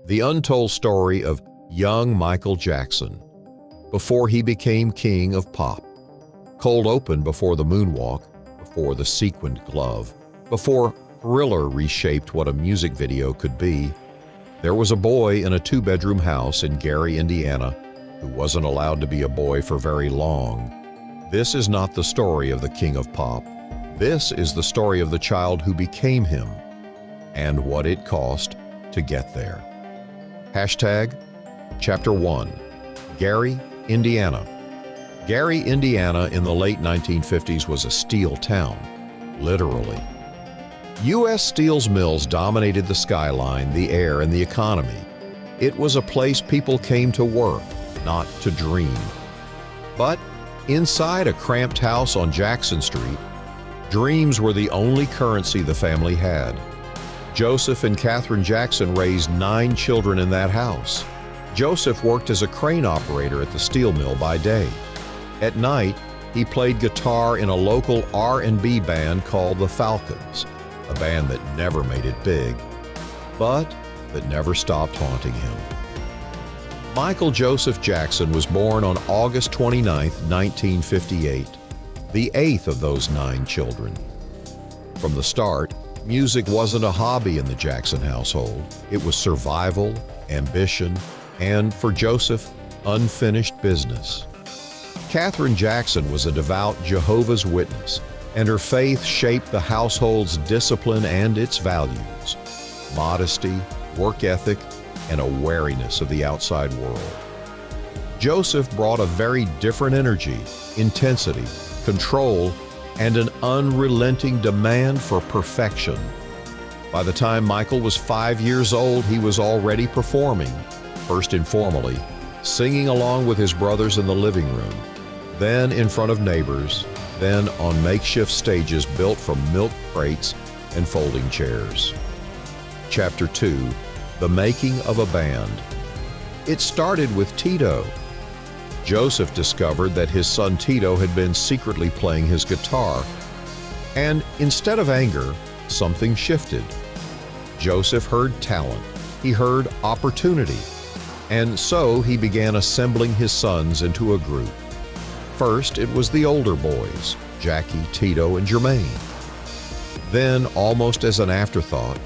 The untold story of young Michael Jackson before he became king of pop. Cold open before the moonwalk, before the sequined glove, before Thriller reshaped what a music video could be, there was a boy in a two-bedroom house in Gary, Indiana, who wasn't allowed to be a boy for very long. This is not the story of the king of pop. This is the story of the child who became him and what it cost to get there. Hashtag Chapter 1, Gary, Indiana. Gary, Indiana in the late 1950s was a steel town, literally. U.S. Steel's mills dominated the skyline, the air, and the economy. It was a place people came to work, not to dream. But inside a cramped house on Jackson Street, dreams were the only currency the family had. Joseph and Catherine Jackson raised 9 children in that house. Joseph worked as a crane operator at the steel mill by day. At night, he played guitar in a local R&B band called the Falcons, a band that never made it big, but that never stopped haunting him. Michael Joseph Jackson was born on August 29, 1958, the 8th of those 9 children. From the start, music wasn't a hobby in the Jackson household. It was survival, ambition, and, for Joseph, unfinished business. Catherine Jackson was a devout Jehovah's Witness, and her faith shaped the household's discipline and its values: modesty, work ethic, and a wariness of the outside world. Joseph brought a very different energy, intensity, control, and an unrelenting demand for perfection. By the time Michael was 5 years old, he was already performing, first informally, singing along with his brothers in the living room, then in front of neighbors, then on makeshift stages built from milk crates and folding chairs. Chapter 2, The Making of a Band. It started with Tito. Joseph discovered that his son Tito had been secretly playing his guitar, and instead of anger, something shifted. Joseph heard talent, he heard opportunity, and so he began assembling his sons into a group. First, it was the older boys, Jackie, Tito, and Jermaine. Then, almost as an afterthought,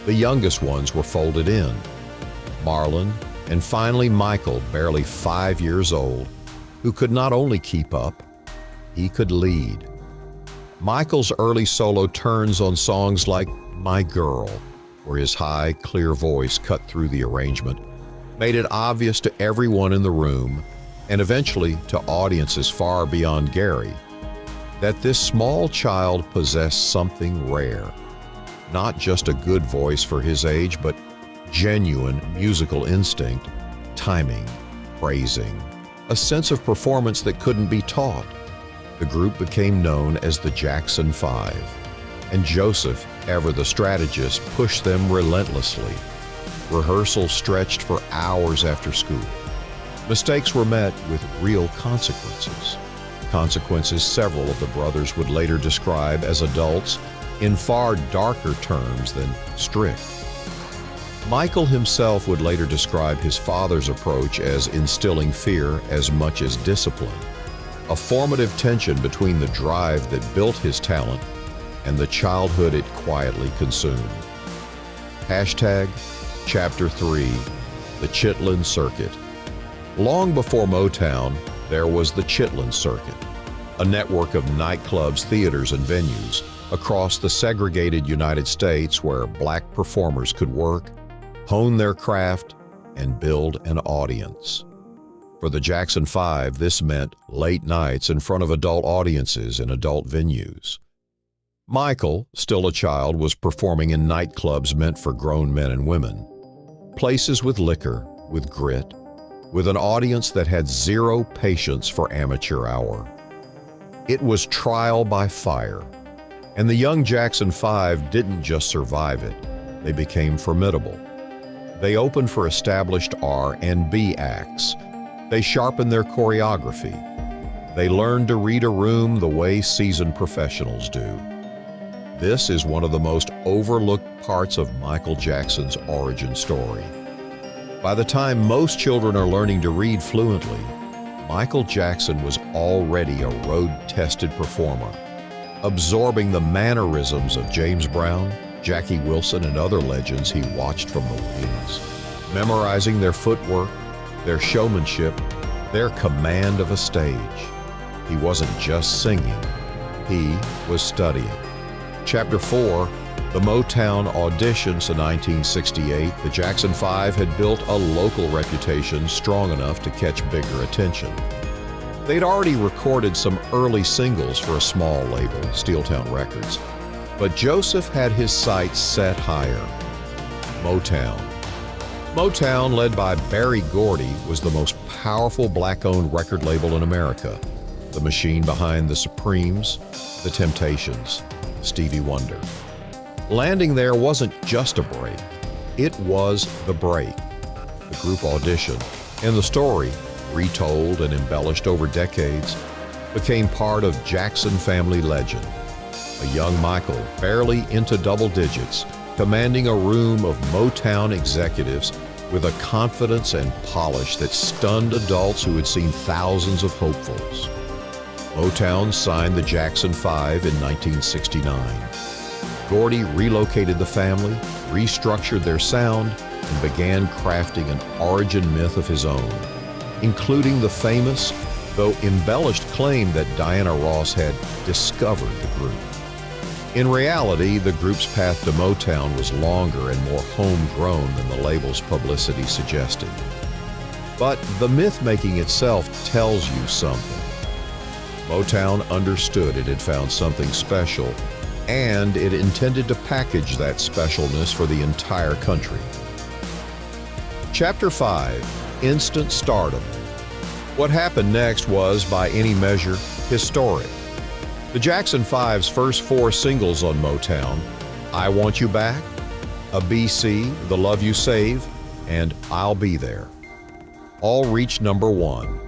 the youngest ones were folded in: Marlon, and finally Michael, barely 5 years old, who could not only keep up, he could lead. Michael's early solo turns on songs like My Girl, where his high, clear voice cut through the arrangement, made it obvious to everyone in the room, and eventually to audiences far beyond Gary, that this small child possessed something rare. Not just a good voice for his age, but genuine musical instinct, timing, phrasing, a sense of performance that couldn't be taught. The group became known as the Jackson 5, and Joseph, ever the strategist, pushed them relentlessly. Rehearsals stretched for hours after school. Mistakes were met with real consequences. Consequences several of the brothers would later describe as adults in far darker terms than strict. Michael himself would later describe his father's approach as instilling fear as much as discipline, a formative tension between the drive that built his talent and the childhood it quietly consumed. Hashtag Chapter 3, The Chitlin Circuit. Long before Motown, there was the Chitlin Circuit, a network of nightclubs, theaters, and venues across the segregated United States where black performers could work, hone their craft, and build an audience. For the Jackson 5, this meant late nights in front of adult audiences in adult venues. Michael, still a child, was performing in nightclubs meant for grown men and women, places with liquor, with grit, with an audience that had zero patience for amateur hour. It was trial by fire, and the young Jackson 5 didn't just survive it, they became formidable. They opened for established R&B acts. They sharpened their choreography. They learned to read a room the way seasoned professionals do. This is one of the most overlooked parts of Michael Jackson's origin story. By the time most children are learning to read fluently, Michael Jackson was already a road-tested performer, absorbing the mannerisms of James Brown, Jackie Wilson, and other legends he watched from the wings, memorizing their footwork, their showmanship, their command of a stage. He wasn't just singing, he was studying. Chapter 4, the Motown auditions in 1968, the Jackson 5 had built a local reputation strong enough to catch bigger attention. They'd already recorded some early singles for a small label, Steeltown Records, but Joseph had his sights set higher. Motown. Motown, led by Berry Gordy, was the most powerful black-owned record label in America, the machine behind the Supremes, the Temptations, Stevie Wonder. Landing there wasn't just a break, it was the break. The group auditioned, and the story, retold and embellished over decades, became part of Jackson family legend. A young Michael, barely into double digits, commanding a room of Motown executives with a confidence and polish that stunned adults who had seen thousands of hopefuls. Motown signed the Jackson 5 in 1969. Gordy relocated the family, restructured their sound, and began crafting an origin myth of his own, including the famous, though embellished claim that Diana Ross had discovered the group. In reality, the group's path to Motown was longer and more homegrown than the label's publicity suggested. But the myth-making itself tells you something. Motown understood it had found something special, and it intended to package that specialness for the entire country. Chapter 5, Instant Stardom. What happened next was, by any measure, historic. The Jackson 5's first 4 singles on Motown, I Want You Back, A BC, The Love You Save, and I'll Be There, all reached number 1.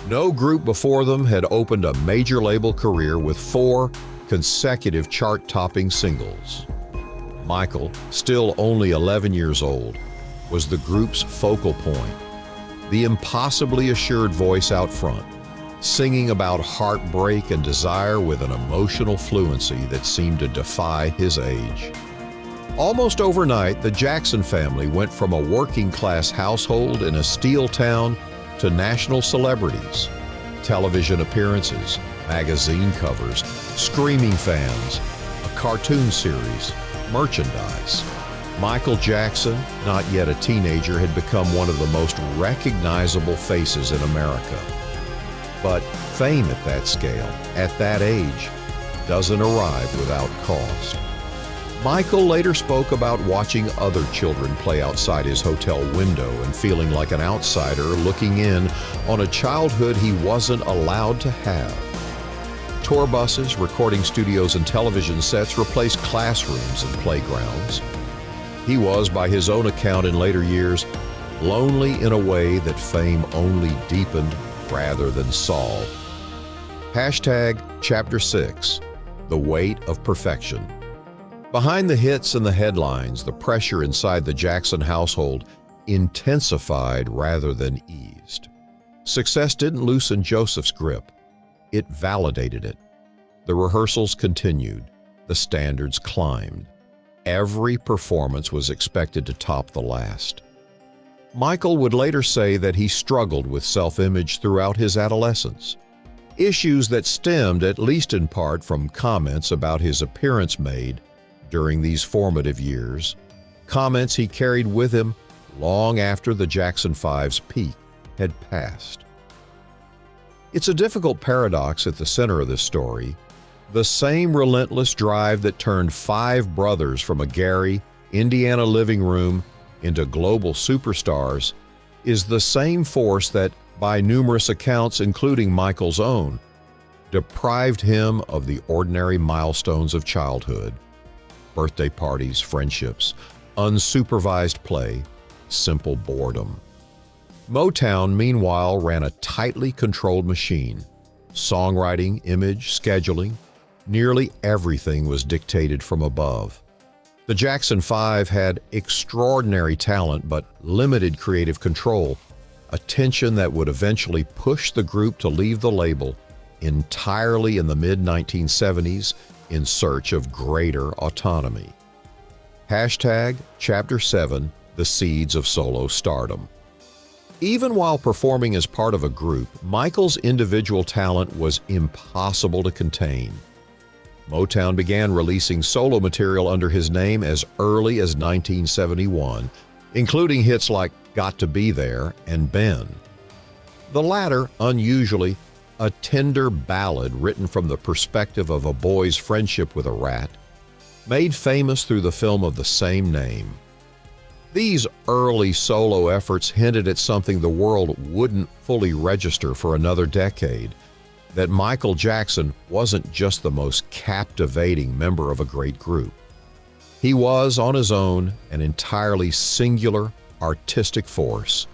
No group before them had opened a major label career with 4 consecutive chart-topping singles. Michael, still only 11 years old, was the group's focal point, the impossibly assured voice out front, singing about heartbreak and desire with an emotional fluency that seemed to defy his age. Almost overnight, the Jackson family went from a working-class household in a steel town to national celebrities, television appearances, magazine covers, screaming fans, a cartoon series, merchandise. Michael Jackson, not yet a teenager, had become one of the most recognizable faces in America. But fame at that scale, at that age, doesn't arrive without cost. Michael later spoke about watching other children play outside his hotel window and feeling like an outsider looking in on a childhood he wasn't allowed to have. Tour buses, recording studios, and television sets replaced classrooms and playgrounds. He was, by his own account in later years, lonely in a way that fame only deepened rather than solved. Hashtag Chapter 6, The Weight of Perfection. Behind the hits and the headlines, the pressure inside the Jackson household intensified rather than eased. Success didn't loosen Joseph's grip. It validated it. The rehearsals continued. The standards climbed. Every performance was expected to top the last. Michael would later say that he struggled with self-image throughout his adolescence, issues that stemmed, at least in part, from comments about his appearance made during these formative years, comments he carried with him long after the Jackson 5's peak had passed. It's a difficult paradox at the center of this story. The same relentless drive that turned 5 brothers from a Gary, Indiana living room into global superstars is the same force that, by numerous accounts including Michael's own, deprived him of the ordinary milestones of childhood: birthday parties, friendships, unsupervised play, simple boredom. Motown, meanwhile, ran a tightly controlled machine. Songwriting, image, scheduling, nearly everything was dictated from above. The Jackson 5 had extraordinary talent but limited creative control, a tension that would eventually push the group to leave the label entirely in the mid-1970s in search of greater autonomy. Hashtag Chapter 7, The Seeds of Solo Stardom. Even while performing as part of a group, Michael's individual talent was impossible to contain. Motown began releasing solo material under his name as early as 1971, including hits like Got to Be There and Ben. The latter, unusually, a tender ballad written from the perspective of a boy's friendship with a rat, made famous through the film of the same name. These early solo efforts hinted at something the world wouldn't fully register for another decade: that Michael Jackson wasn't just the most captivating member of a great group. He was, on his own, an entirely singular artistic force,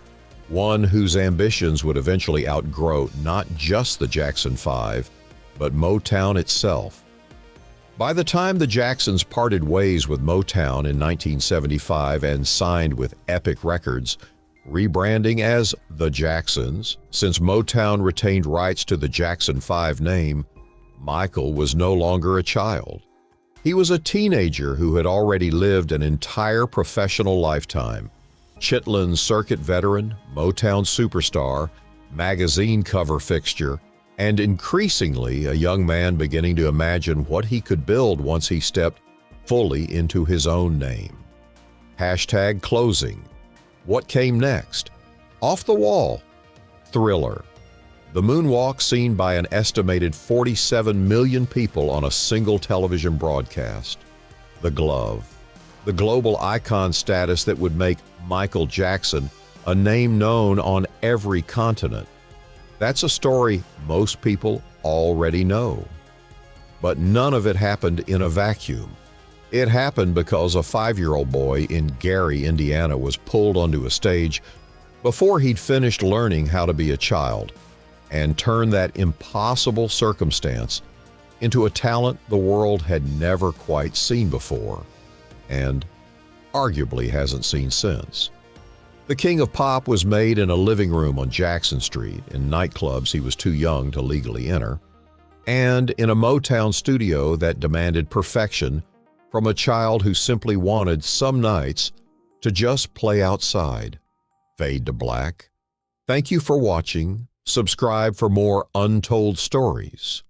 one whose ambitions would eventually outgrow not just the Jackson 5, but Motown itself. By the time the Jacksons parted ways with Motown in 1975 and signed with Epic Records, rebranding as The Jacksons, since Motown retained rights to the Jackson 5 name, Michael was no longer a child. He was a teenager who had already lived an entire professional lifetime. Chitlin circuit veteran, Motown superstar, magazine cover fixture, and increasingly a young man beginning to imagine what he could build once he stepped fully into his own name. Hashtag Closing. What came next? Off the Wall, Thriller. The moonwalk seen by an estimated 47 million people on a single television broadcast. The Glove. The global icon status that would make Michael Jackson a name known on every continent. That's a story most people already know. But none of it happened in a vacuum. It happened because a 5-year-old boy in Gary, Indiana was pulled onto a stage before he'd finished learning how to be a child and turned that impossible circumstance into a talent the world had never quite seen before and arguably hasn't seen since. The King of Pop was made in a living room on Jackson Street, in nightclubs he was too young to legally enter, and in a Motown studio that demanded perfection from a child who simply wanted some nights to just play outside. Fade to black. Thank you for watching. Subscribe for more Untold Stories.